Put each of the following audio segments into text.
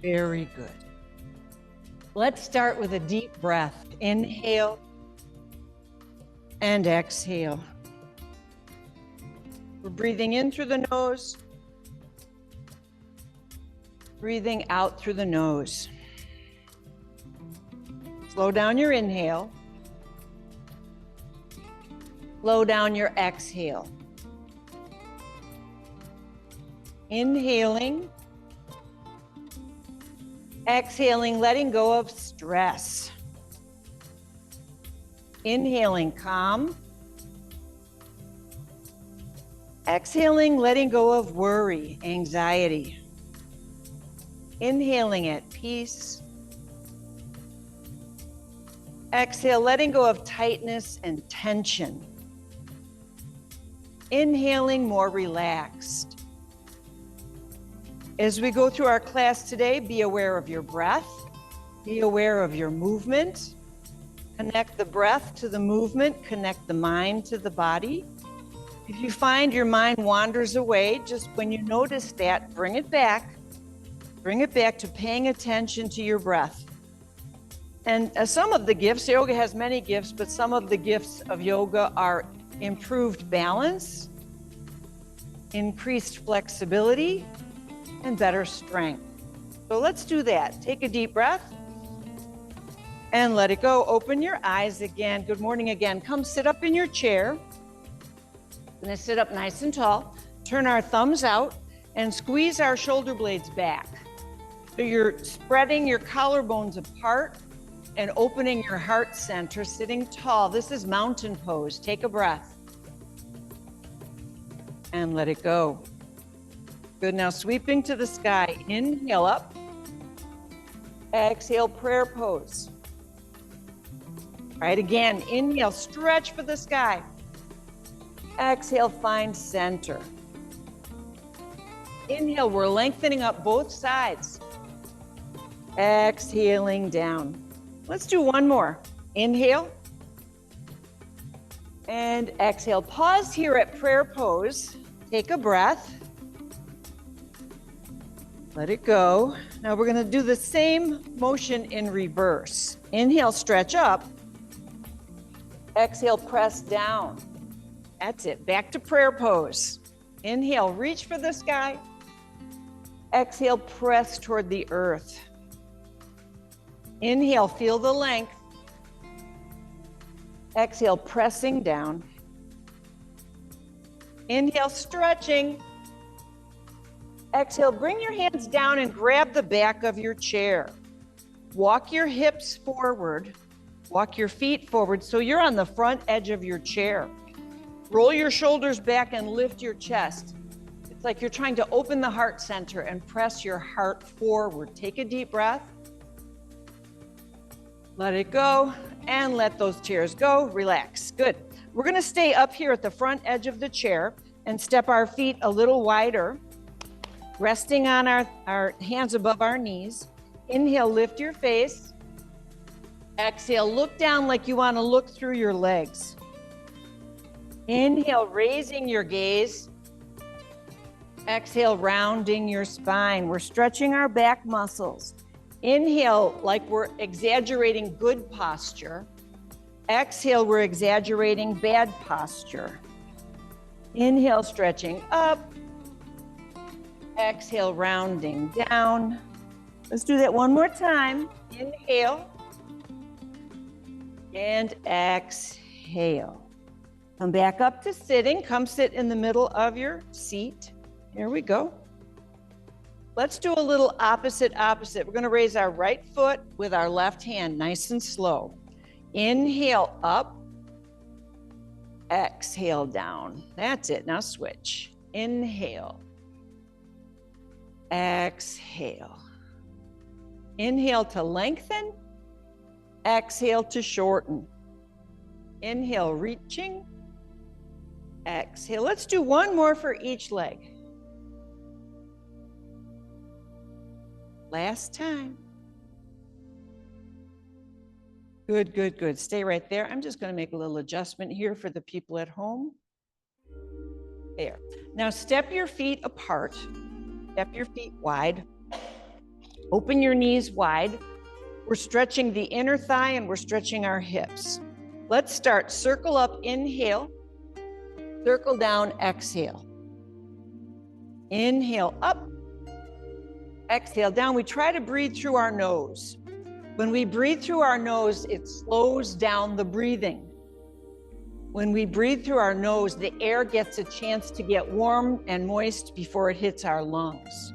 Very good. Let's start with a deep breath. Inhale and exhale. We're breathing in through the nose, breathing out through the nose. Slow down your inhale. Slow down your exhale. Inhaling. Exhaling, letting go of stress. Inhaling, calm. Exhaling, letting go of worry, anxiety. Inhaling at peace. Exhale, letting go of tightness and tension. Inhaling, more relaxed. As we go through our class today, be aware of your breath, be aware of your movement. Connect the breath to the movement, connect the mind to the body. If you find your mind wanders away, just when you notice that, bring it back to paying attention to your breath. And some of the gifts, yoga has many gifts, but some of the gifts of yoga are improved balance, increased flexibility, and better strength. So let's do that. Take a deep breath and let it go. Open your eyes again. Good morning again. Come sit up in your chair. I'm gonna sit up nice and tall. Turn our thumbs out and squeeze our shoulder blades back. So you're spreading your collarbones apart and opening your heart center, sitting tall. This is mountain pose. Take a breath and let it go. Good, now sweeping to the sky. Inhale up. Exhale, prayer pose. All right, again, inhale, stretch for the sky. Exhale, find center. Inhale, we're lengthening up both sides. Exhaling down. Let's do one more. Inhale. And exhale. Pause here at prayer pose. Take a breath. Let it go. Now we're gonna do the same motion in reverse. Inhale, stretch up. Exhale, press down. That's it, back to prayer pose. Inhale, reach for the sky. Exhale, press toward the earth. Inhale, feel the length. Exhale, pressing down. Inhale, stretching. Exhale, bring your hands down and grab the back of your chair. Walk your hips forward. Walk your feet forward so you're on the front edge of your chair. Roll your shoulders back and lift your chest. It's like you're trying to open the heart center and press your heart forward. Take a deep breath. Let it go and let those chairs go. Relax. Good. We're going to stay up here at the front edge of the chair and step our feet a little wider. Resting on our hands above our knees. Inhale, lift your face. Exhale, look down like you want to look through your legs. Inhale, raising your gaze. Exhale, rounding your spine. We're stretching our back muscles. Inhale, like we're exaggerating good posture. Exhale, we're exaggerating bad posture. Inhale, stretching up. Exhale, rounding down. Let's do that one more time. Inhale and exhale. Come back up to sitting. Come sit in the middle of your seat. Here we go. Let's do a little opposite. We're going to raise our right foot with our left hand, nice and slow. Inhale up. Exhale down. That's it. Now switch. Inhale. Exhale. Inhale to lengthen. Exhale to shorten. Inhale, reaching. Exhale. Let's do one more for each leg. Last time. Good, good, good. Stay right there. I'm just going to make a little adjustment here for the people at home. There. Now step your feet apart. Step your feet wide. Open your knees wide. We're stretching the inner thigh and we're stretching our hips. Let's start. Circle up, inhale. Circle down, exhale. Inhale up. Exhale down. We try to breathe through our nose. When we breathe through our nose, it slows down the breathing. When we breathe through our nose, the air gets a chance to get warm and moist before it hits our lungs.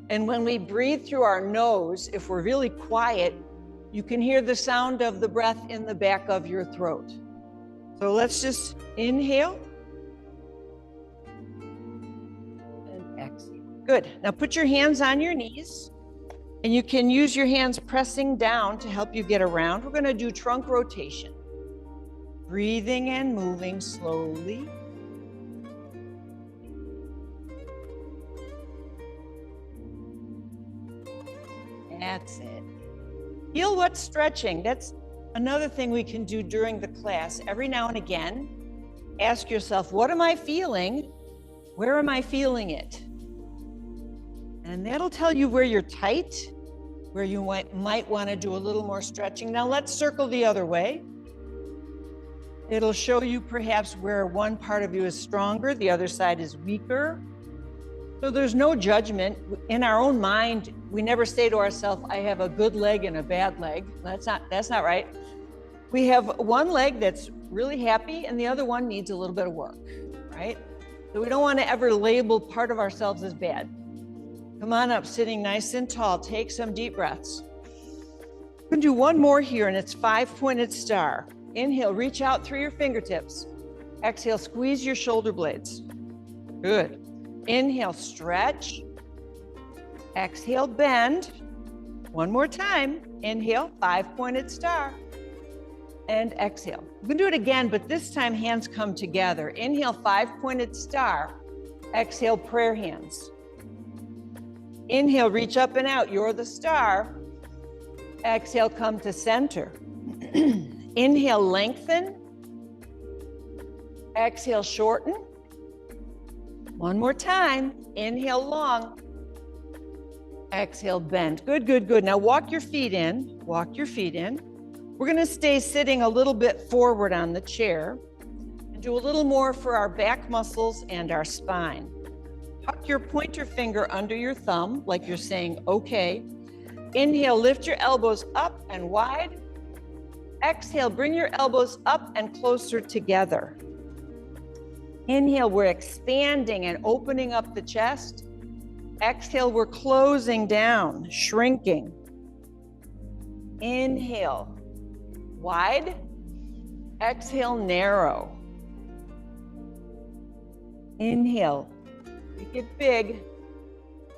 And when we breathe through our nose, if we're really quiet, you can hear the sound of the breath in the back of your throat. So let's just inhale and exhale. Good. Now put your hands on your knees, and you can use your hands pressing down to help you get around. We're going to do trunk rotation. Breathing and moving slowly. That's it. Feel what's stretching. That's another thing we can do during the class. Every now and again, ask yourself, what am I feeling? Where am I feeling it? And that'll tell you where you're tight, where you might want to do a little more stretching. Now let's circle the other way. It'll show you perhaps where one part of you is stronger, the other side is weaker. So there's no judgment. In our own mind, we never say to ourselves, I have a good leg and a bad leg. That's not right. We have one leg that's really happy and the other one needs a little bit of work, right? So we don't want to ever label part of ourselves as bad. Come on up, sitting nice and tall. Take some deep breaths. We're going to do one more here, and it's 5-pointed star. Inhale, reach out through your fingertips. Exhale, squeeze your shoulder blades. Good. Inhale, stretch. Exhale, bend. One more time. Inhale, 5-pointed star. And exhale. We can do it again, but this time hands come together. Inhale, 5-pointed star. Exhale, prayer hands. Inhale, reach up and out. You're the star. Exhale, come to center. Inhale, lengthen. Exhale, shorten. One more time. Inhale, long. Exhale, bend. Good, good, good. Now walk your feet in. Walk your feet in. We're going to stay sitting a little bit forward on the chair and do a little more for our back muscles and our spine. Tuck your pointer finger under your thumb like you're saying, okay. Inhale, lift your elbows up and wide. Exhale, bring your elbows up and closer together. Inhale, we're expanding and opening up the chest. Exhale, we're closing down, shrinking. Inhale, wide. Exhale, narrow. Inhale, make it big.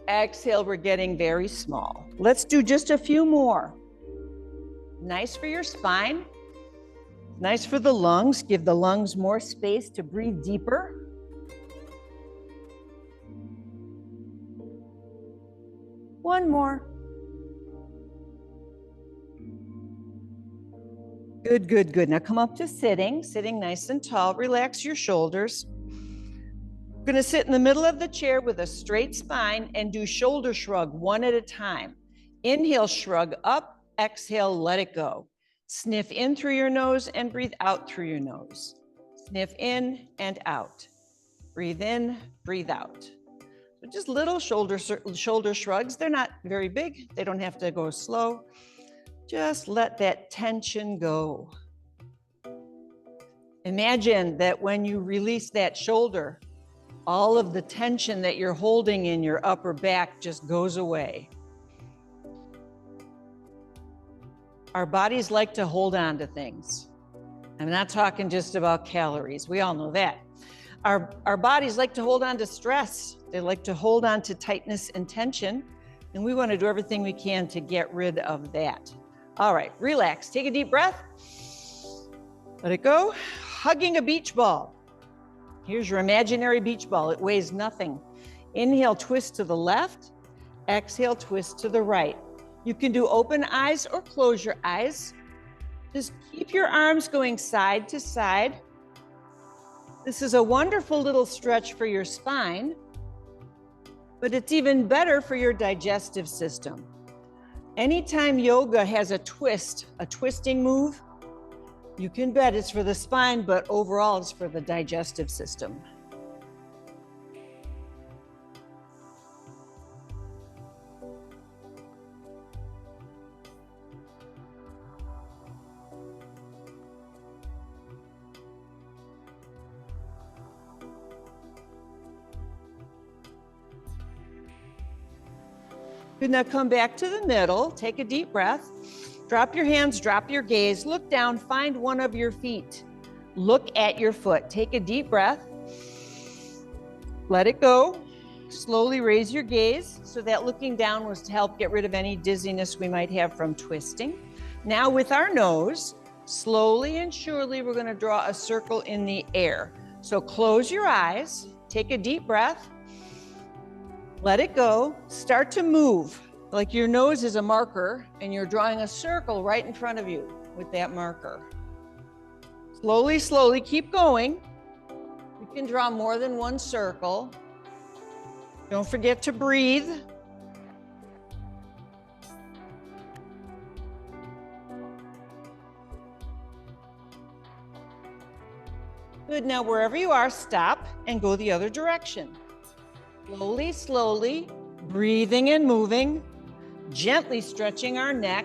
Exhale, we're getting very small. Let's do just a few more. Nice for your spine. Nice for the lungs. Give the lungs more space to breathe deeper. One more. Good, good, good. Now come up to sitting nice and tall. Relax your shoulders. We're going to sit in the middle of the chair with a straight spine and do shoulder shrug one at a time. Inhale, shrug up. Exhale, let it go. Sniff in through your nose and breathe out through your nose. Sniff in and out. Breathe in, breathe out. So just little shoulder shrugs. They're not very big. They don't have to go slow. Just let that tension go. Imagine that when you release that shoulder, all of the tension that you're holding in your upper back just goes away. Our bodies like to hold on to things. I'm not talking just about calories. We all know that. Our bodies like to hold on to stress. They like to hold on to tightness and tension. And we want to do everything we can to get rid of that. All right, relax. Take a deep breath. Let it go. Hugging a beach ball. Here's your imaginary beach ball. It weighs nothing. Inhale, twist to the left. Exhale, twist to the right. You can do open eyes or close your eyes. Just keep your arms going side to side. This is a wonderful little stretch for your spine, but it's even better for your digestive system. Anytime yoga has a twist, a twisting move, you can bet it's for the spine, but overall it's for the digestive system. Good, now come back to the middle, take a deep breath, drop your hands, drop your gaze, look down, find one of your feet. Look at your foot, take a deep breath, let it go, slowly raise your gaze. So that looking down was to help get rid of any dizziness we might have from twisting. Now with our nose, slowly and surely, we're gonna draw a circle in the air. So close your eyes, take a deep breath, let it go, start to move. Like your nose is a marker and you're drawing a circle right in front of you with that marker. Slowly, slowly, keep going. You can draw more than one circle. Don't forget to breathe. Good, now wherever you are, stop and go the other direction. Slowly, slowly, breathing and moving, gently stretching our neck.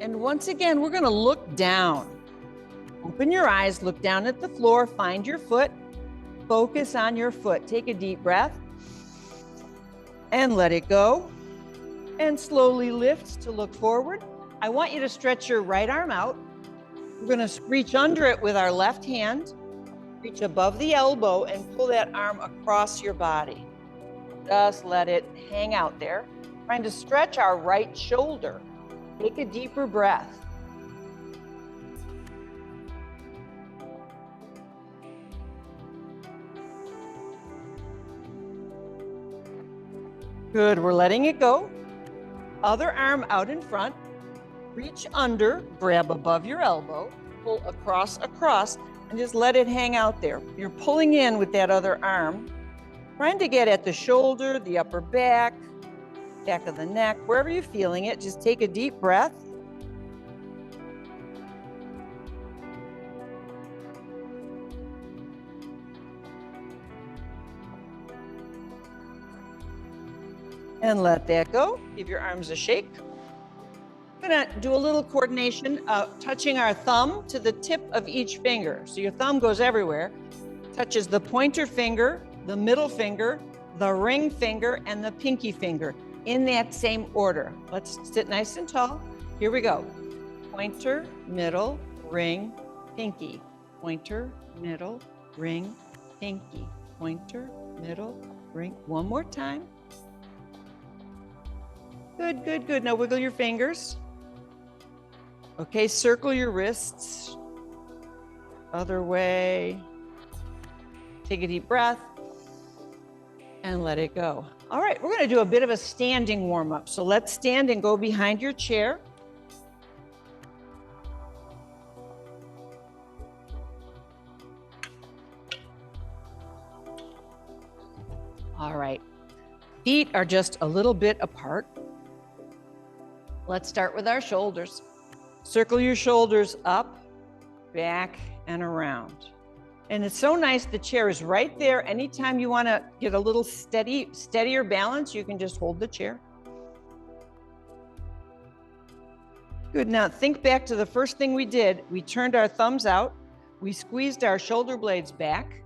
And once again, we're going to look down. Open your eyes, look down at the floor, find your foot, focus on your foot. Take a deep breath and let it go. And slowly lift to look forward. I want you to stretch your right arm out. We're going to reach under it with our left hand, reach above the elbow and pull that arm across your body. Just let it hang out there. Trying to stretch our right shoulder. Take a deeper breath. Good, we're letting it go. Other arm out in front. Reach under, grab above your elbow, pull across, and just let it hang out there. You're pulling in with that other arm, trying to get at the shoulder, the upper back of the neck, wherever you're feeling it. Just take a deep breath. And let that go. Give your arms a shake. We're gonna do a little coordination, touching our thumb to the tip of each finger. So your thumb goes everywhere, touches the pointer finger, the middle finger, the ring finger, and the pinky finger in that same order. Let's sit nice and tall. Here we go. Pointer, middle, ring, pinky. Pointer, middle, ring, pinky. Pointer, middle, ring. One more time. Good, good, good. Now wiggle your fingers. Okay, circle your wrists. Other way. Take a deep breath and let it go. All right, we're going to do a bit of a standing warm-up. So let's stand and go behind your chair. All right, feet are just a little bit apart. Let's start with our shoulders. Circle your shoulders up, back, and around. And it's so nice, the chair is right there. Anytime you want to get a little steadier balance, you can just hold the chair. Good, now think back to the first thing we did. We turned our thumbs out, we squeezed our shoulder blades back,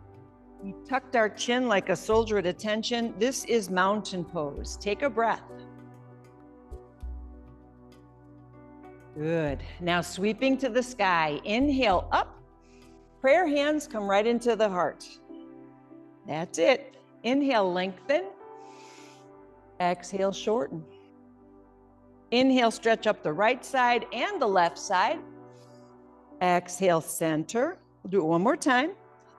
we tucked our chin like a soldier at attention. This is mountain pose. Take a breath. Good. Now sweeping to the sky. Inhale up. Prayer hands come right into the heart. That's it. Inhale, lengthen. Exhale, shorten. Inhale, stretch up the right side and the left side. Exhale, center. We'll do it one more time.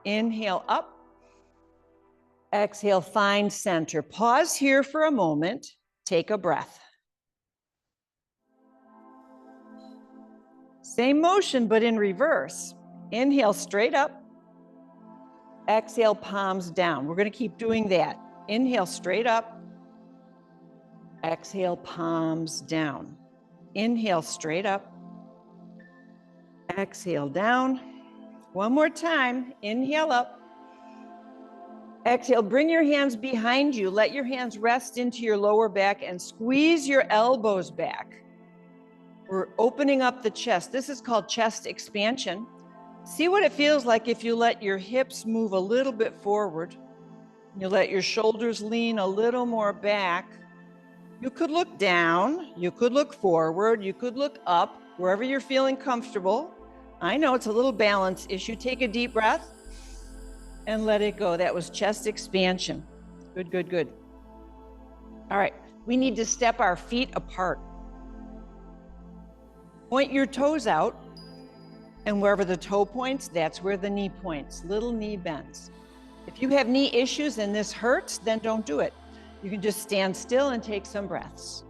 Inhale up. Exhale, find center. Pause here for a moment. Take a breath. Same motion, but in reverse. Inhale, straight up. Exhale, palms down. We're going to keep doing that. Inhale, straight up. Exhale, palms down. Inhale, straight up. Exhale, down. One more time. Inhale up. Exhale, bring your hands behind you. Let your hands rest into your lower back and squeeze your elbows back. We're opening up the chest. This is called chest expansion. See what it feels like if you let your hips move a little bit forward. You let your shoulders lean a little more back. You could look down, you could look forward, you could look up, wherever you're feeling comfortable. I know it's a little balance issue. Take a deep breath and let it go. That was chest expansion. Good, good, good. All right, we need to step our feet apart. Point your toes out, and wherever the toe points, that's where the knee points, little knee bends. If you have knee issues and this hurts, then don't do it. You can just stand still and take some breaths.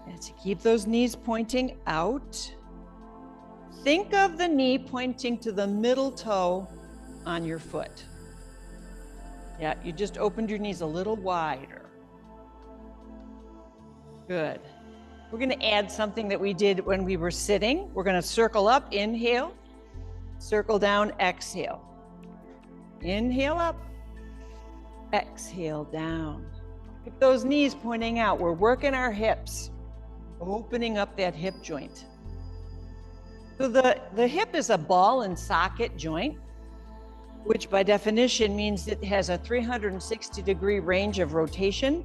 And to keep those knees pointing out, think of the knee pointing to the middle toe on your foot. Yeah, you just opened your knees a little wider. Good. We're going to add something that we did when we were sitting. We're going to circle up, inhale, circle down, exhale. Inhale up, exhale down. Keep those knees pointing out. We're working our hips, opening up that hip joint. So the hip is a ball and socket joint, which by definition means it has a 360-degree range of rotation,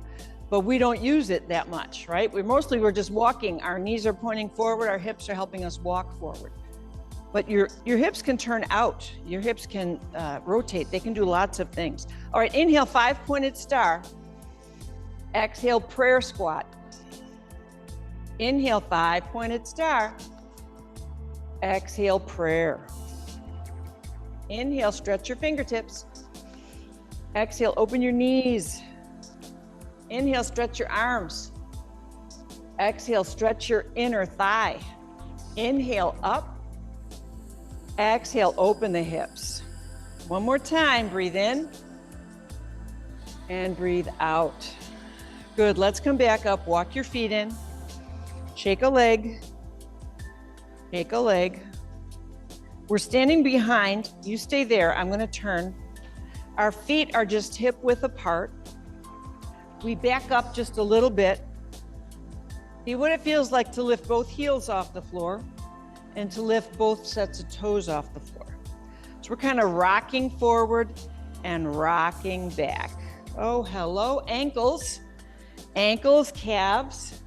but we don't use it that much, right? We're just walking. Our knees are pointing forward. Our hips are helping us walk forward. But your hips can turn out. Your hips can rotate. They can do lots of things. All right, inhale, 5-pointed star. Exhale, prayer squat. Inhale, 5-pointed star. Exhale, prayer. Inhale, stretch your fingertips. Exhale, open your knees. Inhale, stretch your arms. Exhale, stretch your inner thigh. Inhale, up. Exhale, open the hips. One more time, breathe in and breathe out. Good, let's come back up, walk your feet in. Shake a leg, shake a leg. We're standing behind, you stay there, I'm gonna turn. Our feet are just hip width apart. We back up just a little bit. See what it feels like to lift both heels off the floor and to lift both sets of toes off the floor. So we're kind of rocking forward and rocking back. Oh, hello, ankles, calves.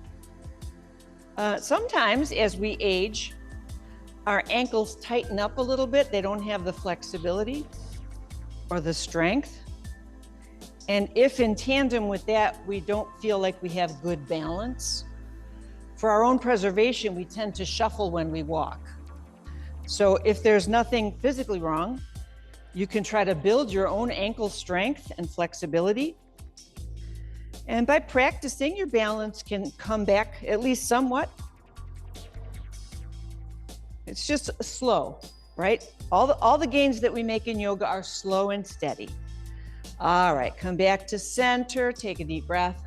Sometimes as we age, our ankles tighten up a little bit. They don't have the flexibility or the strength. And if in tandem with that, we don't feel like we have good balance, for our own preservation, we tend to shuffle when we walk. So if there's nothing physically wrong, you can try to build your own ankle strength and flexibility. And by practicing, your balance can come back at least somewhat. It's just slow, right? All the gains that we make in yoga are slow and steady. All right, come back to center, take a deep breath.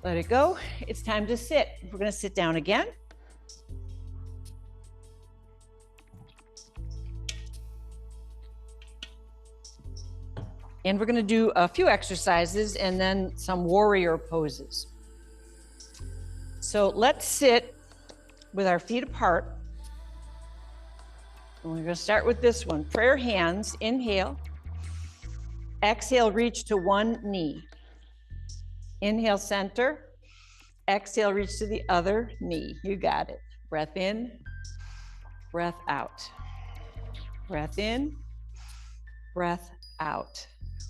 Let it go. It's time to sit. We're gonna sit down again. And we're gonna do a few exercises and then some warrior poses. So let's sit with our feet apart. And we're gonna start with this one. Prayer hands, inhale. Exhale, reach to one knee. Inhale, center. Exhale, reach to the other knee. You got it. Breath in, breath out. Breath in, breath out.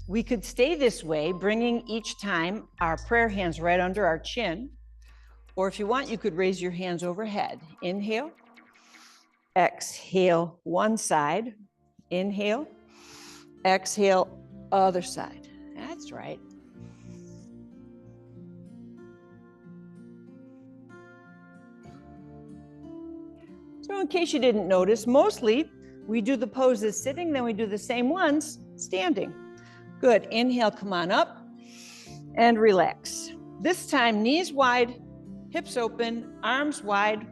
We could stay this way, bringing each time our prayer hands right under our chin. Or if you want, you could raise your hands overhead. Inhale, Exhale, one side. Inhale. Exhale, other side. That's right. So in case you didn't notice, mostly we do the poses sitting, then we do the same ones standing. Good. Inhale, come on up and relax. This time, knees wide, hips open, arms wide.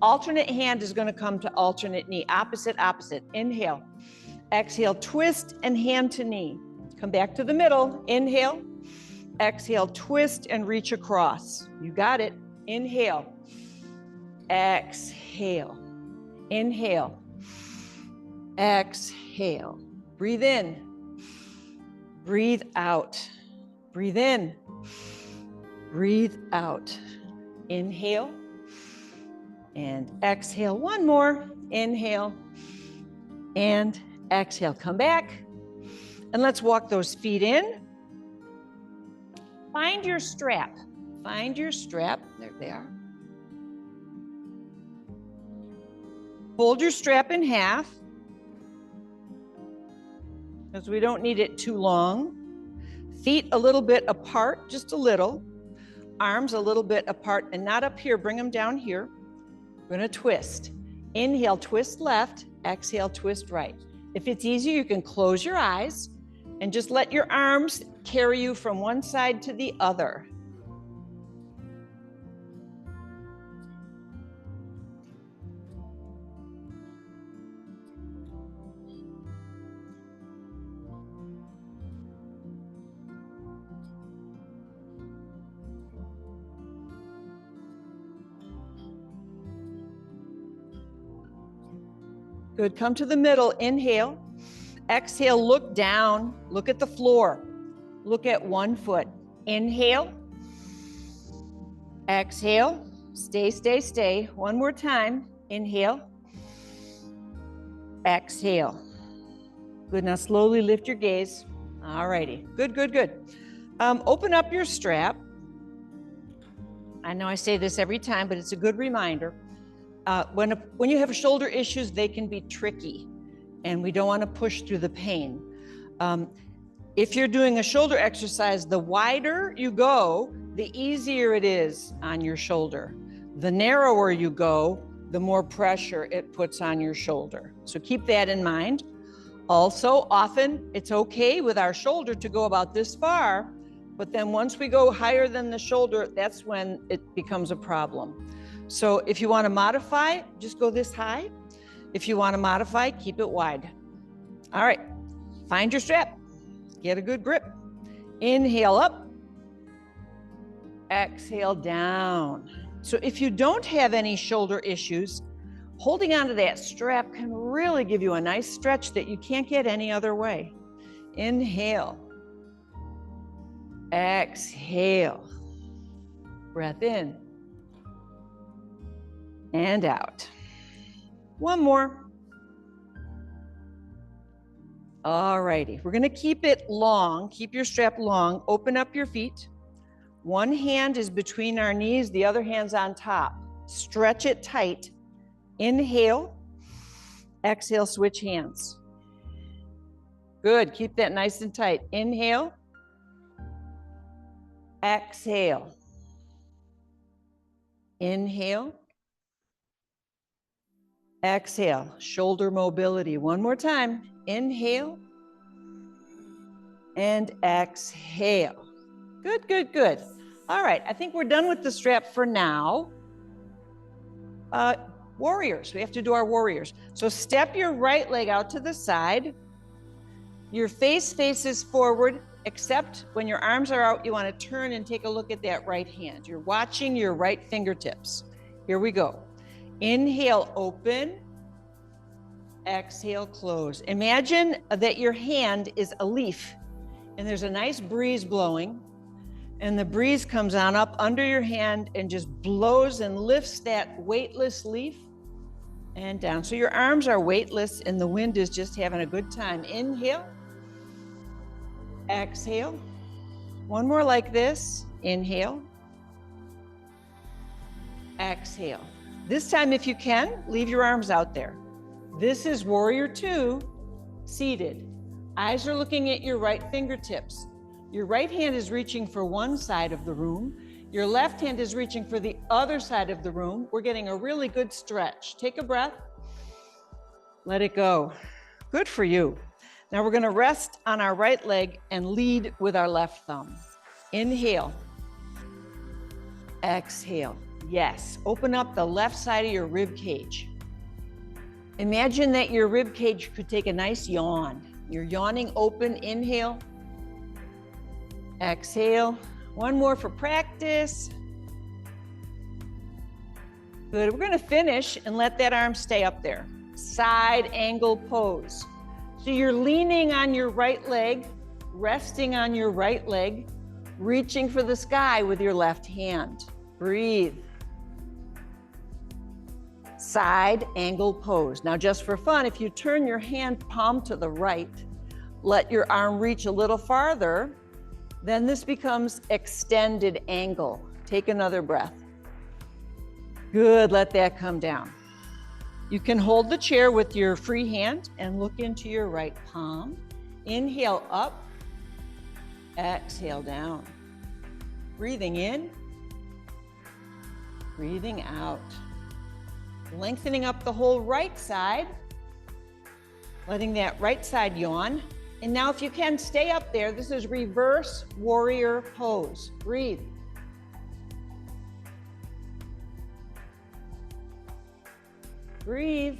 Alternate hand is going to come to alternate knee, opposite, opposite. Inhale. Exhale, twist and hand to knee. Come back to the middle. Inhale. Exhale, twist and reach across. You got it. Inhale. Exhale. Inhale. Exhale. Breathe in. Breathe out. Breathe in. Breathe out. Inhale. And exhale. One more. Inhale. And exhale. Come back. And let's walk those feet in. Find your strap. Find your strap. There they are. Fold your strap in half, because we don't need it too long. Feet a little bit apart, just a little. Arms a little bit apart and not up here. Bring them down here. We're going to twist. Inhale, twist left. Exhale, twist right. If it's easier, you can close your eyes and just let your arms carry you from one side to the other. Good. Come to the middle. Inhale. Exhale. Look down. Look at the floor. Look at one foot. Inhale. Exhale. Stay, stay, stay. One more time. Inhale. Exhale. Good. Now slowly lift your gaze. All righty. Good, good, good. Open up your strap. I know I say this every time, but it's a good reminder. When you have shoulder issues, they can be tricky, and we don't want to push through the pain. If you're doing a shoulder exercise, the wider you go, the easier it is on your shoulder. The narrower you go, the more pressure it puts on your shoulder. So keep that in mind. Also, often it's okay with our shoulder to go about this far, but then once we go higher than the shoulder, that's when it becomes a problem. So if you want to modify, just go this high. If you want to modify, keep it wide. All right, find your strap. Get a good grip. Inhale up. Exhale down. So if you don't have any shoulder issues, holding onto that strap can really give you a nice stretch that you can't get any other way. Inhale. Exhale. Breath in. And out. One more. All righty. We're going to keep it long. Keep your strap long. Open up your feet. One hand is between our knees. The other hand's on top. Stretch it tight. Inhale. Exhale. Switch hands. Good. Keep that nice and tight. Inhale. Exhale. Inhale. Exhale, shoulder mobility. One more time. Inhale and exhale. Good, good, good. All right, I think we're done with the strap for now. Warriors, we have to do our warriors. So step your right leg out to the side. Your face faces forward, except when your arms are out, you want to turn and take a look at that right hand. You're watching your right fingertips. Here we go. Inhale, open. Exhale, close. Imagine that your hand is a leaf and there's a nice breeze blowing, and the breeze comes on up under your hand and just blows and lifts that weightless leaf and down. So your arms are weightless and the wind is just having a good time. Inhale. Exhale. One more like this. Inhale. Exhale. This time, if you can, leave your arms out there. This is warrior two, seated. Eyes are looking at your right fingertips. Your right hand is reaching for one side of the room. Your left hand is reaching for the other side of the room. We're getting a really good stretch. Take a breath. Let it go. Good for you. Now we're going to rest on our right leg and lead with our left thumb. Inhale. Exhale. Yes. Open up the left side of your rib cage. Imagine that your rib cage could take a nice yawn. You're yawning open. Inhale. Exhale. One more for practice. Good. We're going to finish and let that arm stay up there. Side angle pose. So you're leaning on your right leg, resting on your right leg, reaching for the sky with your left hand. Breathe. Side angle pose. Now just for fun, if you turn your hand palm to the right, let your arm reach a little farther, then this becomes extended angle. Take another breath. Good, let that come down. You can hold the chair with your free hand and look into your right palm. Inhale up, exhale down. Breathing in, breathing out. Lengthening up the whole right side, letting that right side yawn. And now if you can, stay up there. This is reverse warrior pose. Breathe. Breathe.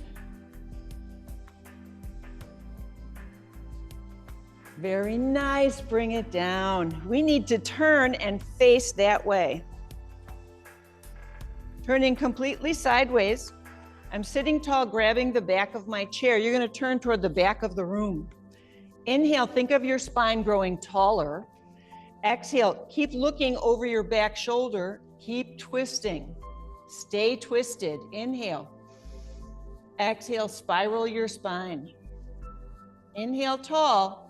Very nice, bring it down. We need to turn and face that way. Turning completely sideways. I'm sitting tall, grabbing the back of my chair. You're going to turn toward the back of the room. Inhale, think of your spine growing taller. Exhale, keep looking over your back shoulder. Keep twisting. Stay twisted. Inhale. Exhale, spiral your spine. Inhale, tall.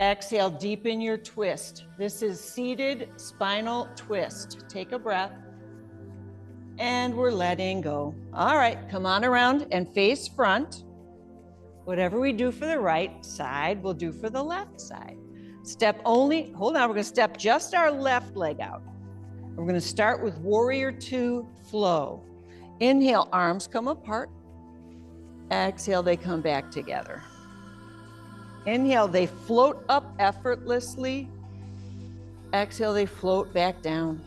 Exhale, deepen your twist. This is seated spinal twist. Take a breath. And we're letting go. All right, come on around and face front. Whatever we do for the right side, we'll do for the left side. Step only, hold on, we're gonna step just our left leg out. We're gonna start with warrior two flow. Inhale, arms come apart. Exhale, they come back together. Inhale, they float up effortlessly. Exhale, they float back down.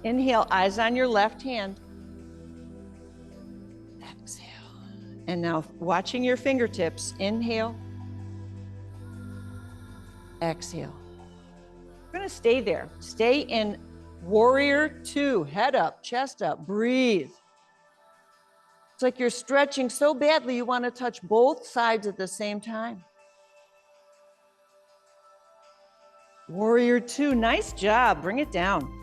Inhale, eyes on your left hand. Exhale. And now watching your fingertips, inhale. Exhale. We're gonna stay there. Stay in warrior two, head up, chest up, breathe. It's like you're stretching so badly you wanna touch both sides at the same time. Warrior two, nice job, bring it down.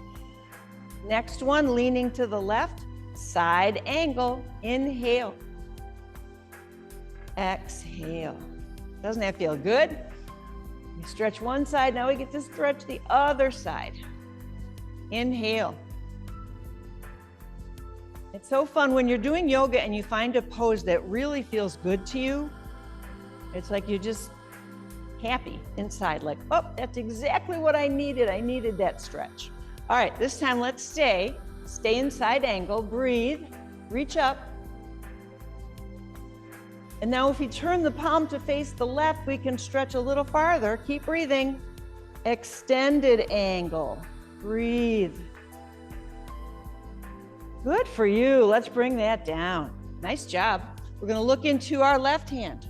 Next one, leaning to the left, side angle, inhale. Exhale. Doesn't that feel good? We stretch one side, now we get to stretch the other side. Inhale. It's so fun when you're doing yoga and you find a pose that really feels good to you. It's like you're just happy inside, like, oh, that's exactly what I needed. I needed that stretch. All right, this time let's stay in side angle, breathe, reach up. And now if we turn the palm to face the left, we can stretch a little farther. Keep breathing. Extended angle, breathe. Good for you, let's bring that down. Nice job. We're gonna look into our left hand.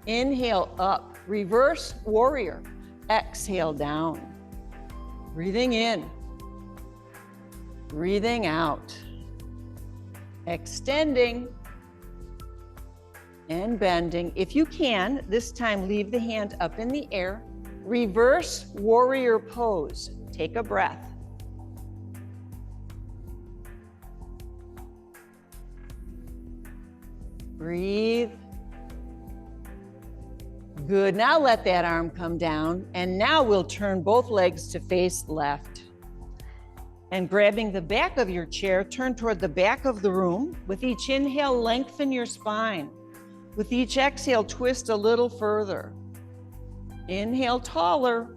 Inhale up, reverse warrior. Exhale down. Breathing in. Breathing out. Extending and bending. If you can, this time leave the hand up in the air. Reverse warrior pose. Take a breath. Breathe. Good, now let that arm come down, and now we'll turn both legs to face left. And grabbing the back of your chair, turn toward the back of the room. With each inhale, lengthen your spine. With each exhale, twist a little further. Inhale taller.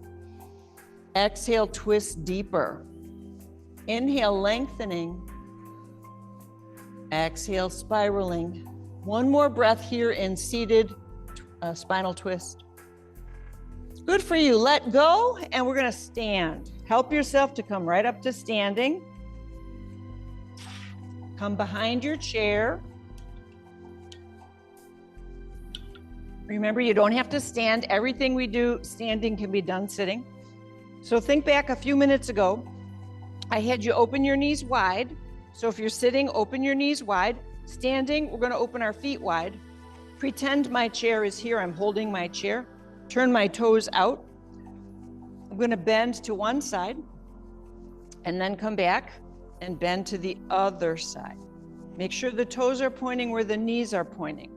Exhale, twist deeper. Inhale, lengthening. Exhale, spiraling. One more breath here in seated spinal twist. Good for you. Let go, and we're going to stand. Help yourself to come right up to standing. Come behind your chair. Remember, you don't have to stand. Everything we do standing can be done sitting. So think back a few minutes ago. I had you open your knees wide. So if you're sitting, open your knees wide. Standing, we're going to open our feet wide. Pretend my chair is here. I'm holding my chair. Turn my toes out. I'm going to bend to one side and then come back and bend to the other side. Make sure the toes are pointing where the knees are pointing.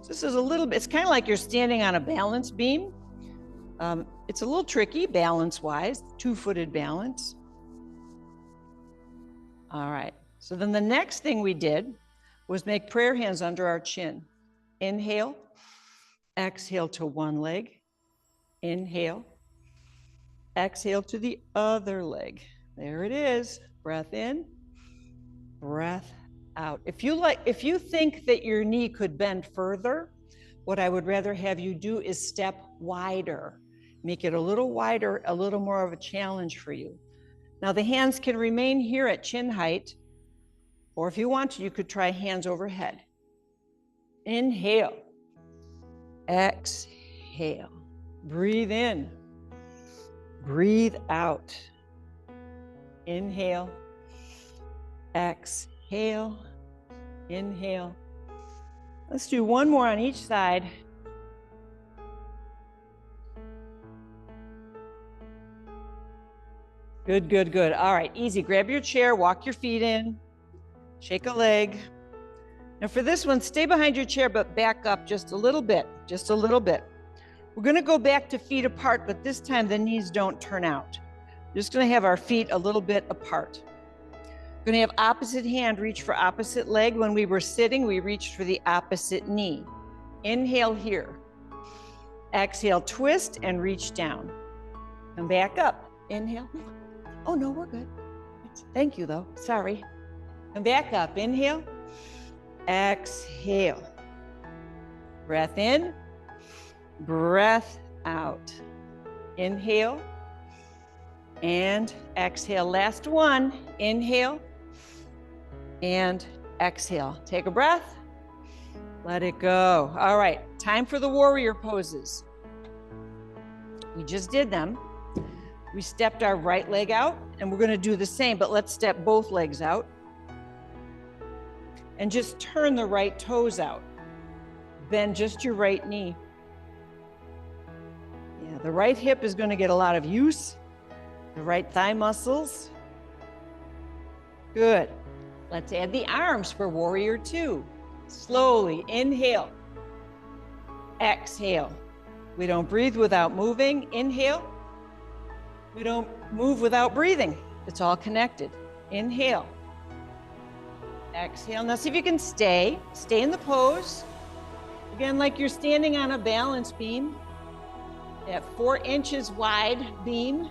So this is a little bit, it's kind of like you're standing on a balance beam. It's a little tricky balance-wise, two-footed balance. All right, so then the next thing we did was make prayer hands under our chin. Inhale, exhale to one leg. Inhale, exhale to the other leg. There it is. Breath in, breath out. If you think that your knee could bend further, what I would rather have you do is step wider. Make it a little wider, a little more of a challenge for you. Now the hands can remain here at chin height, or if you want to, you could try hands overhead. Inhale, exhale, breathe in, breathe out. Inhale, exhale, inhale. Let's do one more on each side. Good, good, good. All right, easy. Grab your chair, walk your feet in, shake a leg. Now for this one, stay behind your chair, but back up just a little bit, just a little bit. We're gonna go back to feet apart, but this time the knees don't turn out. We're just gonna have our feet a little bit apart. We're gonna have opposite hand reach for opposite leg. When we were sitting, we reached for the opposite knee. Inhale here. Exhale, twist and reach down. Come back up. Inhale. Oh no, we're good. Thank you though, sorry. Come back up, inhale, exhale. Breath in, breath out. Inhale and exhale. Last one, inhale and exhale. Take a breath, let it go. All right, time for the warrior poses. We just did them. We stepped our right leg out, and we're gonna do the same, but let's step both legs out. And just turn the right toes out. Bend just your right knee. Yeah, the right hip is gonna get a lot of use. The right thigh muscles. Good. Let's add the arms for warrior two. Slowly, inhale. Exhale. We don't breathe without moving. Inhale. We don't move without breathing. It's all connected. Inhale. Exhale. Now see if you can stay in the pose. Again, like you're standing on a balance beam. That 4 inches wide beam.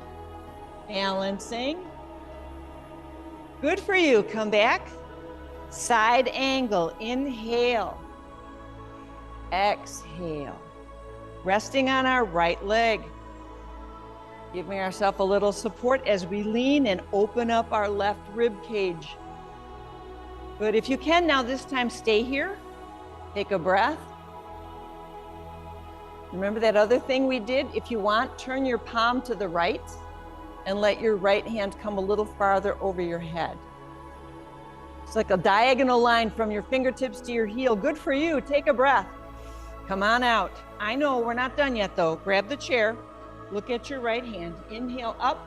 Balancing. Good for you. Come back. Side angle. Inhale. Exhale. Resting on our right leg. Giving ourselves a little support as we lean and open up our left rib cage. Good, if you can now this time stay here. Take a breath. Remember that other thing we did? If you want, turn your palm to the right and let your right hand come a little farther over your head. It's like a diagonal line from your fingertips to your heel. Good for you, take a breath. Come on out. I know we're not done yet though. Grab the chair. Look at your right hand. Inhale up,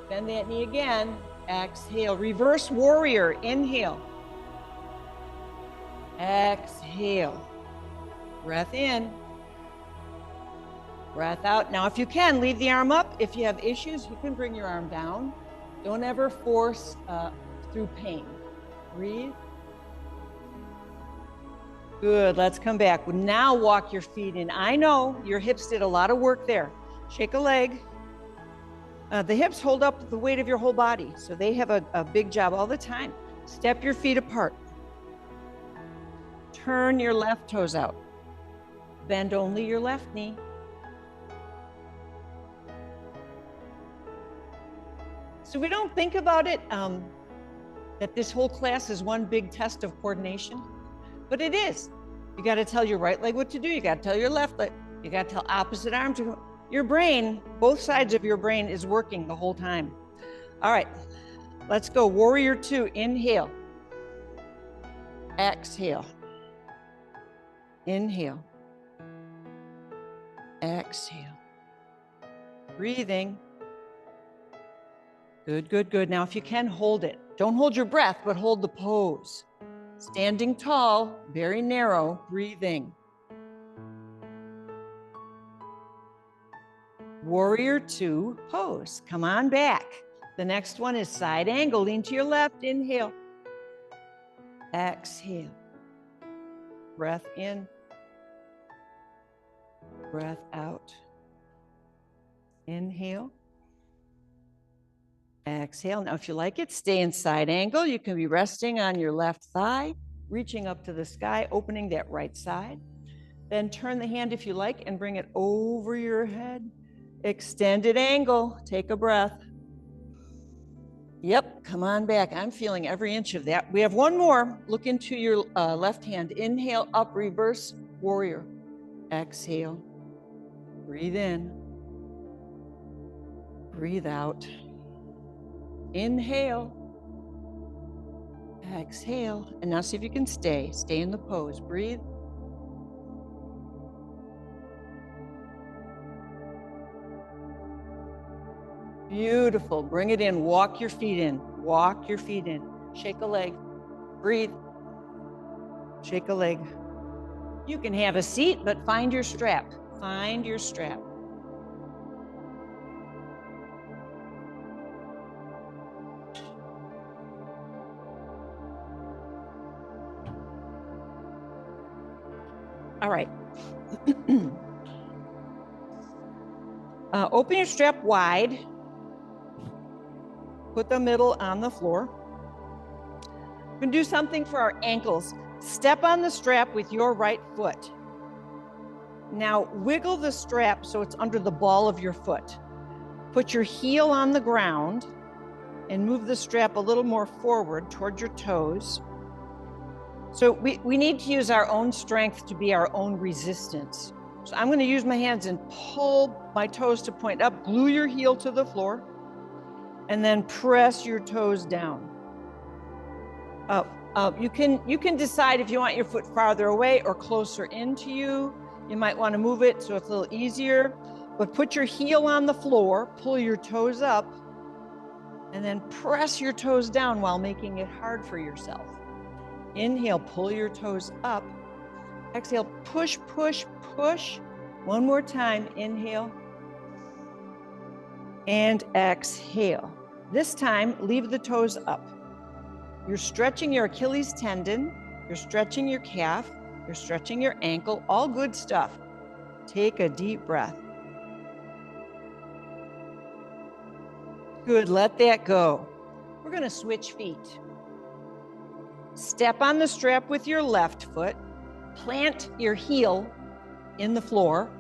bend that knee again. Exhale, reverse warrior. Inhale. Exhale. Breath in. Breath out. Now, if you can, leave the arm up. If you have issues, you can bring your arm down. Don't ever force through pain. Breathe. Good, let's come back. Now walk your feet in. I know your hips did a lot of work there. Shake a leg. The hips hold up the weight of your whole body, so they have a big job all the time. Step your feet apart. Turn your left toes out. Bend only your left knee. So we don't think about it, that this whole class is one big test of coordination, but it is. You got to tell your right leg what to do. You got to tell your left leg. You got to tell opposite arm to go. Your brain, both sides of your brain is working the whole time. All right, let's go. Warrior 2, inhale. Exhale. Inhale. Exhale. Breathing. Good, good, good. Now, if you can, hold it. Don't hold your breath, but hold the pose. Standing tall, very narrow, breathing. Warrior 2, pose. Come on back. The next one is side angle. Lean to your left. Inhale. Exhale. Breath in. Breath out. Inhale. Exhale. Now, if you like it, stay in side angle. You can be resting on your left thigh, reaching up to the sky, opening that right side. Then turn the hand if you like and bring it over your head. Extended angle. Take a breath. Yep, come on back. I'm feeling every inch of that. We have one more. Look into your left hand. Inhale, up, reverse, warrior. Exhale. Breathe in. Breathe out. Inhale. Exhale. And now see if you can stay. Stay in the pose. Breathe. Beautiful. Bring it in. Walk your feet in. Walk your feet in. Shake a leg. Breathe. Shake a leg. You can have a seat, but find your strap. Find your strap. All right. Open your strap wide. Put the middle on the floor. We're going to do something for our ankles. Step on the strap with your right foot. Now wiggle the strap so it's under the ball of your foot. Put your heel on the ground and move the strap a little more forward toward your toes. So we need to use our own strength to be our own resistance. So I'm going to use my hands and pull my toes to point up, glue your heel to the floor, and then press your toes down. You can decide if you want your foot farther away or closer into you. You might want to move it so it's a little easier, but put your heel on the floor, pull your toes up, and then press your toes down while making it hard for yourself. Inhale, pull your toes up. Exhale, push, push, push. One more time, inhale. And exhale. This time, leave the toes up. You're stretching your Achilles tendon. You're stretching your calf. You're stretching your ankle. All good stuff. Take a deep breath. Good, let that go. We're going to switch feet. Step on the strap with your left foot. Plant your heel in the floor.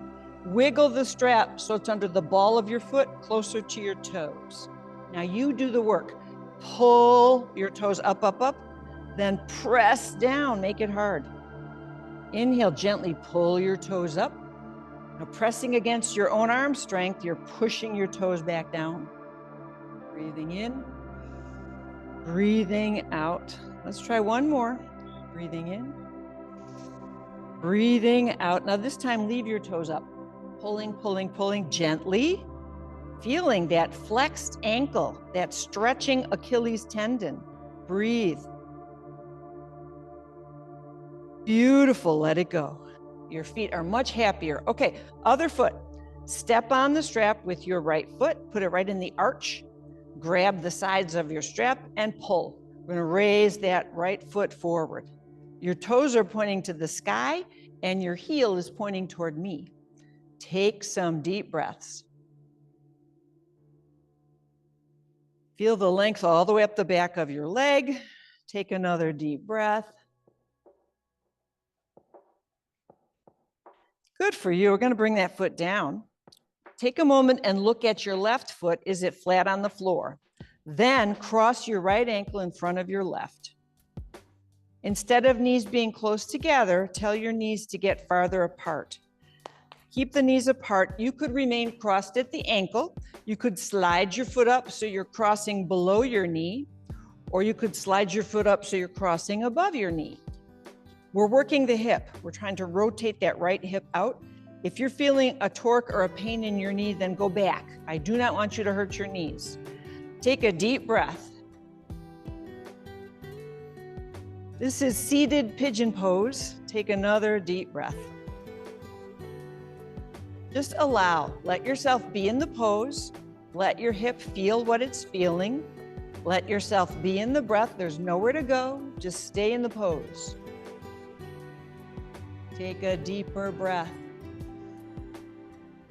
Wiggle the strap so it's under the ball of your foot, closer to your toes. Now you do the work. Pull your toes up, up, up. Then press down, make it hard. Inhale, gently pull your toes up. Now pressing against your own arm strength, you're pushing your toes back down. Breathing in, breathing out. Let's try one more. Breathing in, breathing out. Now this time, leave your toes up. Pulling, pulling, pulling gently. Feeling that flexed ankle, that stretching Achilles tendon. Breathe. Beautiful, let it go. Your feet are much happier. Okay, other foot. Step on the strap with your right foot, put it right in the arch. grab the sides of your strap and pull. We're gonna raise that right foot forward. Your toes are pointing to the sky and your heel is pointing toward me. Take some deep breaths. Feel the length all the way up the back of your leg. Take another deep breath. Good for you. We're going to bring that foot down. Take a moment and look at your left foot. Is it flat on the floor? Then cross your right ankle in front of your left. Instead of knees being close together, tell your knees to get farther apart. Keep the knees apart. You could remain crossed at the ankle. You could slide your foot up so you're crossing below your knee, or you could slide your foot up so you're crossing above your knee. We're working the hip. We're trying to rotate that right hip out. If you're feeling a torque or a pain in your knee, then go back. I do not want you to hurt your knees. Take a deep breath. This is seated pigeon pose. Take another deep breath. Just allow, let yourself be in the pose. Let your hip feel what it's feeling. Let yourself be in the breath. There's nowhere to go. Just stay in the pose. Take a deeper breath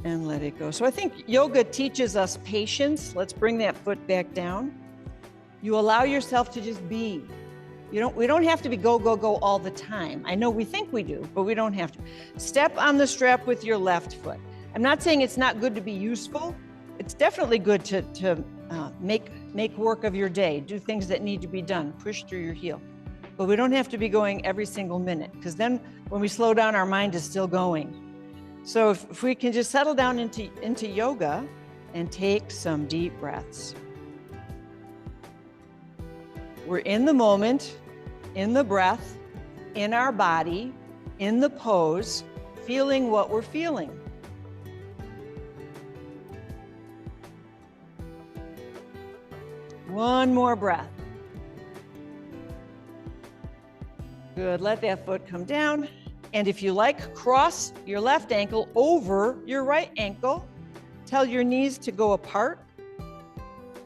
and let it go. So I think yoga teaches us patience. Let's bring that foot back down. You allow yourself to just be. We don't have to be go, go, go all the time. I know we think we do, but we don't have to. Step on the strap with your left foot. I'm not saying it's not good to be useful. It's definitely good to make work of your day, do things that need to be done, push through your heel. But we don't have to be going every single minute, because then when we slow down, our mind is still going. So if we can just settle down into yoga and take some deep breaths. We're in the moment, in the breath, in our body, in the pose, feeling what we're feeling. One more breath. Good, let that foot come down. And if you like, cross your left ankle over your right ankle. Tell your knees to go apart.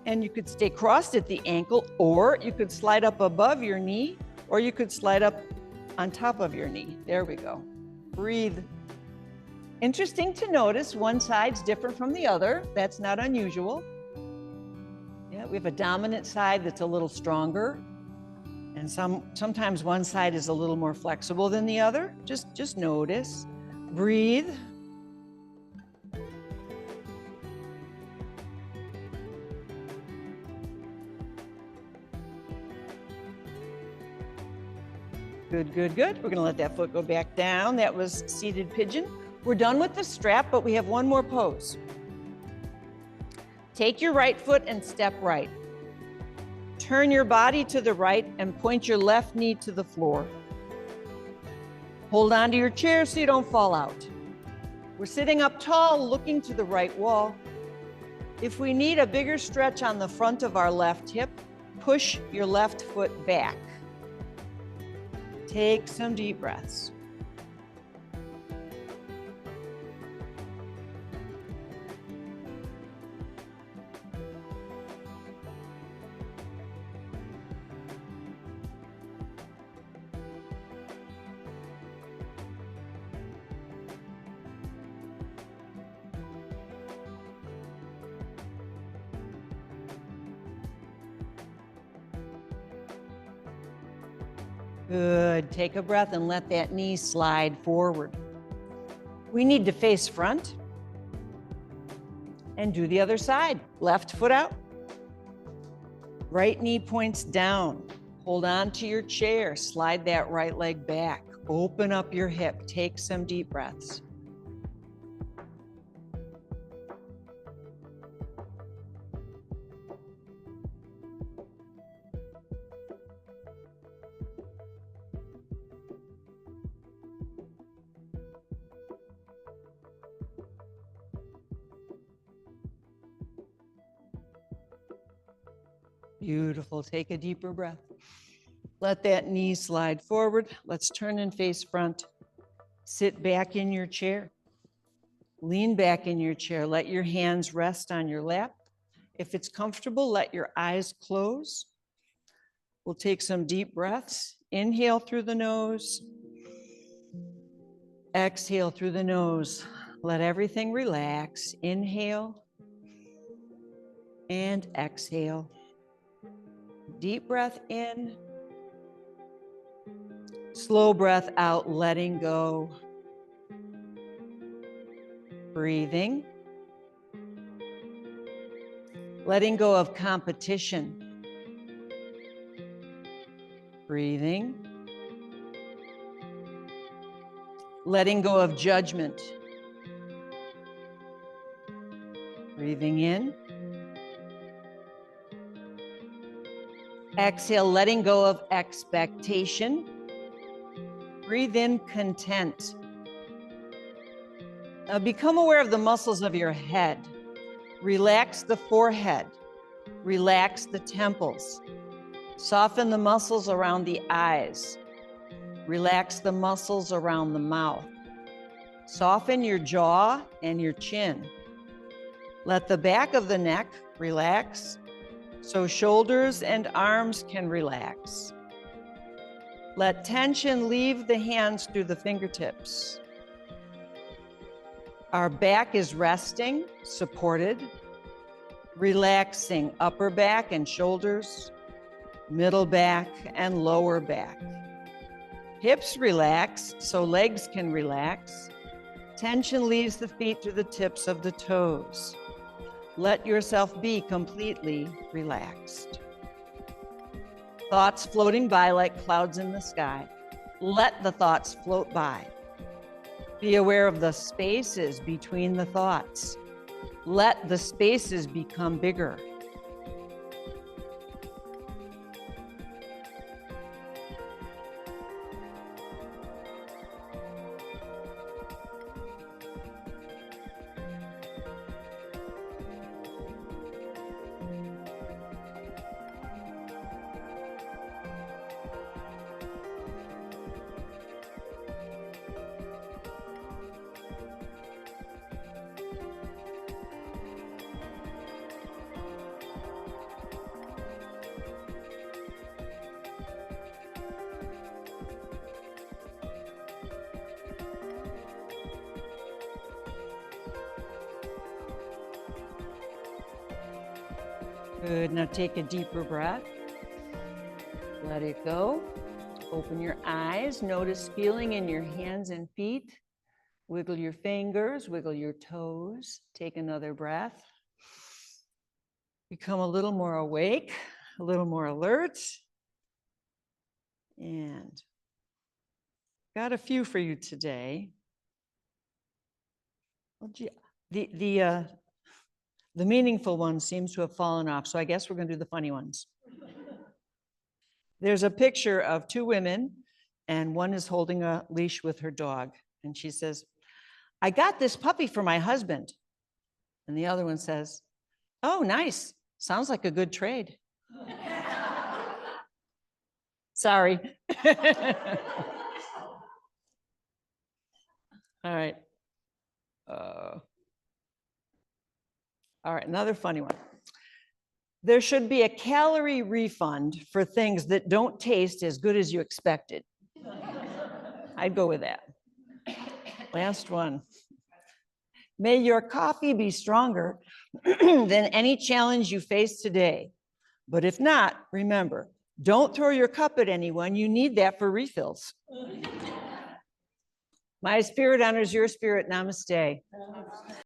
And you could stay crossed at the ankle, or you could slide up above your knee, or you could slide up on top of your knee. There we go. Breathe. Interesting to notice, one side's different from the other. That's not unusual. Yeah, we have a dominant side that's a little stronger. And sometimes one side is a little more flexible than the other. Just notice. Breathe. Good, good, good. We're gonna let that foot go back down. That was seated pigeon. We're done with the strap, but we have one more pose. Take your right foot and step right. Turn your body to the right and point your left knee to the floor. Hold on to your chair so you don't fall out. We're sitting up tall, looking to the right wall. If we need a bigger stretch on the front of our left hip, push your left foot back. Take some deep breaths. Good. Take a breath and let that knee slide forward. We need to face front and do the other side. Left foot out. Right knee points down. Hold on to your chair. Slide that right leg back. Open up your hip. Take some deep breaths. Beautiful. Take a deeper breath. Let that knee slide forward. Let's turn and face front. Sit back in your chair. Lean back in your chair. Let your hands rest on your lap. If it's comfortable, let your eyes close. We'll take some deep breaths. Inhale through the nose. Exhale through the nose. Let everything relax. Inhale and exhale. Deep breath in. Slow breath out, letting go. Breathing. Letting go of competition. Breathing. Letting go of judgment. Breathing in. Exhale, letting go of expectation. Breathe in content. Now become aware of the muscles of your head. Relax the forehead. Relax the temples. Soften the muscles around the eyes. Relax the muscles around the mouth. Soften your jaw and your chin. Let the back of the neck relax so shoulders and arms can relax. Let tension leave the hands through the fingertips. Our back is resting, supported, relaxing upper back and shoulders, middle back and lower back. Hips relax so legs can relax. Tension leaves the feet through the tips of the toes. Let yourself be completely relaxed. Thoughts floating by like clouds in the sky. Let the thoughts float by. Be aware of the spaces between the thoughts. Let the spaces become bigger. Good. Now take a deeper breath. Let it go. Open your eyes. Notice feeling in your hands and feet. Wiggle your fingers, wiggle your toes. Take another breath. Become a little more awake, a little more alert. And got a few for you today. Well, gee, the meaningful one seems to have fallen off, so I guess we're going to do the funny ones. There's a picture of two women, and one is holding a leash with her dog, and she says, "I got this puppy for my husband." And the other one says, "Oh, nice. Sounds like a good trade." Sorry. All right. All right, another funny one. There should be a calorie refund for things that don't taste as good as you expected. I'd go with that. Last one. May your coffee be stronger than any challenge you face today. But if not, remember, don't throw your cup at anyone. You need that for refills. My spirit honors your spirit. Namaste.